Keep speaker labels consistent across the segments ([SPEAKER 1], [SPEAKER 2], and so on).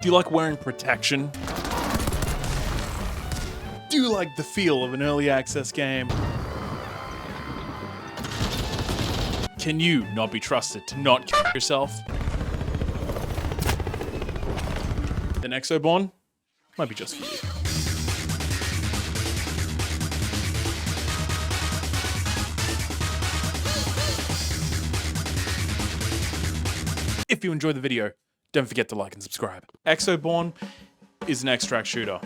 [SPEAKER 1] Do you like wearing protection? Do you like the feel of an early access game? Can you not be trusted to not kill yourself? Then Exoborne might be just for you. If you enjoyed the video, don't forget to like and subscribe. Exoborne is an extract shooter.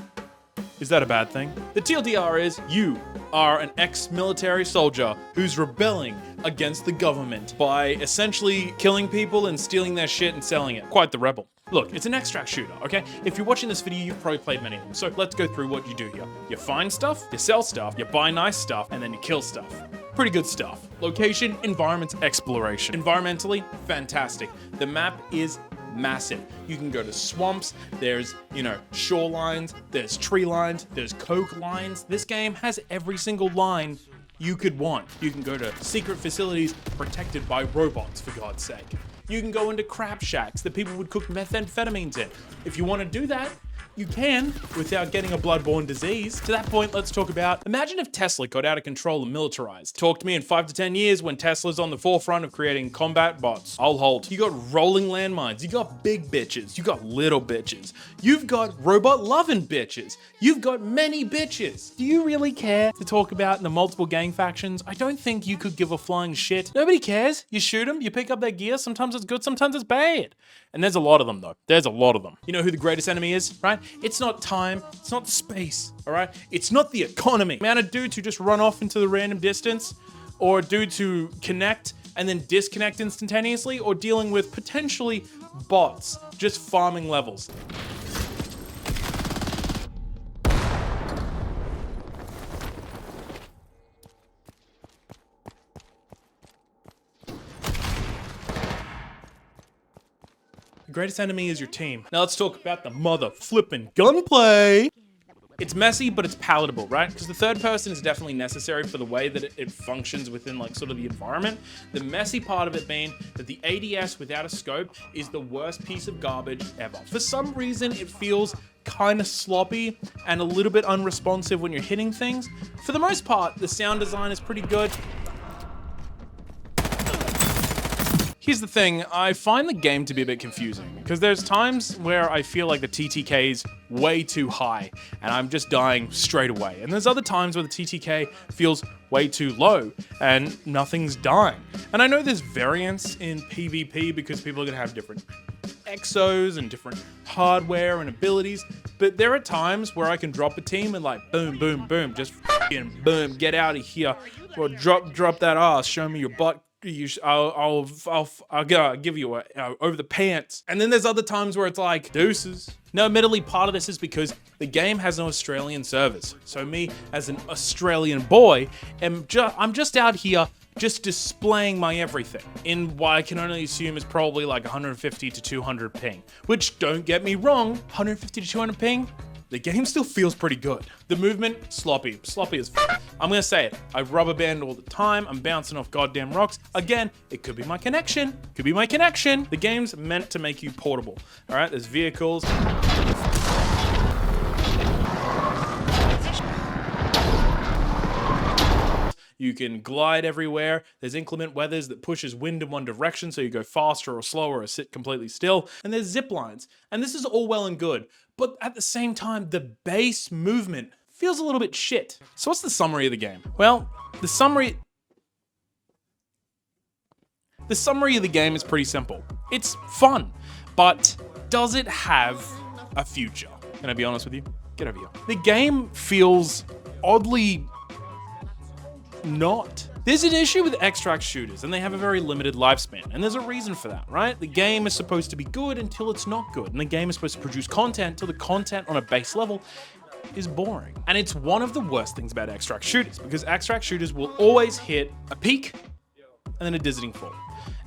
[SPEAKER 1] Is that a bad thing? The TLDR is you are an ex-military soldier who's rebelling against the government by essentially killing people and stealing their shit and selling it. Quite the rebel. Look, it's an extract shooter, okay? If you're watching this video, you've probably played many of them. So let's go through what you do here. You find stuff, you sell stuff, you buy nice stuff, and then you kill stuff. Pretty good stuff. Location, environment, exploration. Environmentally, fantastic. The map is massive. You can go to swamps, there's, shorelines, there's tree lines, there's coke lines. This game has every single line you could want. You can go to secret facilities protected by robots, for God's sake. You can go into crab shacks that people would cook methamphetamines in. If you want to do that, you can, without getting a bloodborne disease. To that point, let's talk about, imagine if Tesla got out of control and militarized. Talk to me in 5 to 10 years when Tesla's on the forefront of creating combat bots. I'll hold. You got rolling landmines, you got big bitches, you got little bitches. You've got robot loving bitches. You've got many bitches. Do you really care to talk about the multiple gang factions? I don't think you could give a flying shit. Nobody cares. You shoot them, you pick up their gear, sometimes it's good, sometimes it's bad. And there's a lot of them though. There's a lot of them. You know who the greatest enemy is, right? It's not time, it's not space, all right? It's not the economy. The amount of dudes who just run off into the random distance, or dudes who connect and then disconnect instantaneously, or dealing with potentially bots just farming levels. The greatest enemy is your team. Now let's talk about the mother flippin' gunplay. It's messy, but it's palatable, right? Because the third person is definitely necessary for the way that it functions within sort of the environment. The messy part of it being that the ADS without a scope is the worst piece of garbage ever. For some reason, it feels kind of sloppy and a little bit unresponsive when you're hitting things. For the most part, the sound design is pretty good. Here's the thing, I find the game to be a bit confusing, because there's times where I feel like the TTK is way too high, and I'm just dying straight away. And there's other times where the TTK feels way too low, and nothing's dying. And I know there's variance in PvP because people are gonna have different exos and different hardware and abilities, but there are times where I can drop a team and boom, boom, boom, just f***ing boom, get out of here, or drop that ass, show me your butt. I'll give you a over the pants. And then there's other times where it's like deuces. Now, admittedly, part of this is because the game has no Australian servers. So me, as an Australian boy, I'm just out here just displaying my everything in what I can only assume is probably like 150 to 200 ping. Which, don't get me wrong, 150 to 200 ping, the game still feels pretty good. The movement, sloppy as f***. I'm gonna say it, I rubber band all the time, I'm bouncing off goddamn rocks. Again, it could be my connection, The game's meant to make you portable, all right? There's vehicles. You can glide everywhere. There's inclement weathers that pushes wind in one direction, so you go faster or slower or sit completely still. And there's zip lines. And this is all well and good, but at the same time, the base movement feels a little bit shit. So what's the summary of the game? Well, the summary of the game is pretty simple. It's fun, but does it have a future? Can I be honest with you? Get over here. The game feels oddly not. There's an issue with extract shooters, and they have a very limited lifespan, and there's a reason for that, right? The game is supposed to be good until it's not good, and the game is supposed to produce content until the content on a base level is boring. And it's one of the worst things about extract shooters, because extract shooters will always hit a peak and then a dizzying fall.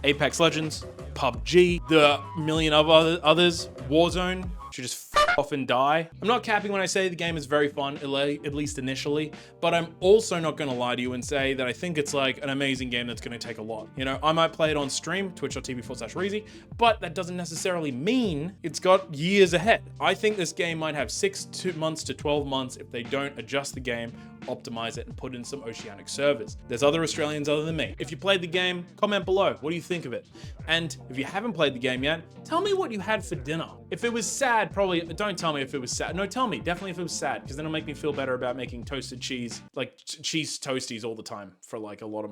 [SPEAKER 1] Apex Legends, PUBG, the million of others, Warzone, should just often die. I'm not capping when I say the game is very fun, at least initially, but I'm also not gonna lie to you and say that I think it's like an amazing game that's gonna take a lot. You know, I might play it on stream, twitch.tv/Rheezzy, but that doesn't necessarily mean it's got years ahead. I think this game might have 6 months to 12 months if they don't adjust the game, optimize it, and put in some oceanic servers. There's other Australians other than me. If you played the game, comment below. What do you think of it? And if you haven't played the game yet, tell me what you had for dinner. If it was sad, probably, don't tell me if it was sad. No, tell me, definitely if it was sad, because then it'll make me feel better about making toasted cheese, like cheese toasties all the time for like a lot of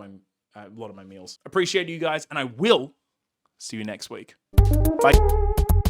[SPEAKER 1] my meals. Appreciate you guys, and I will see you next week. Bye.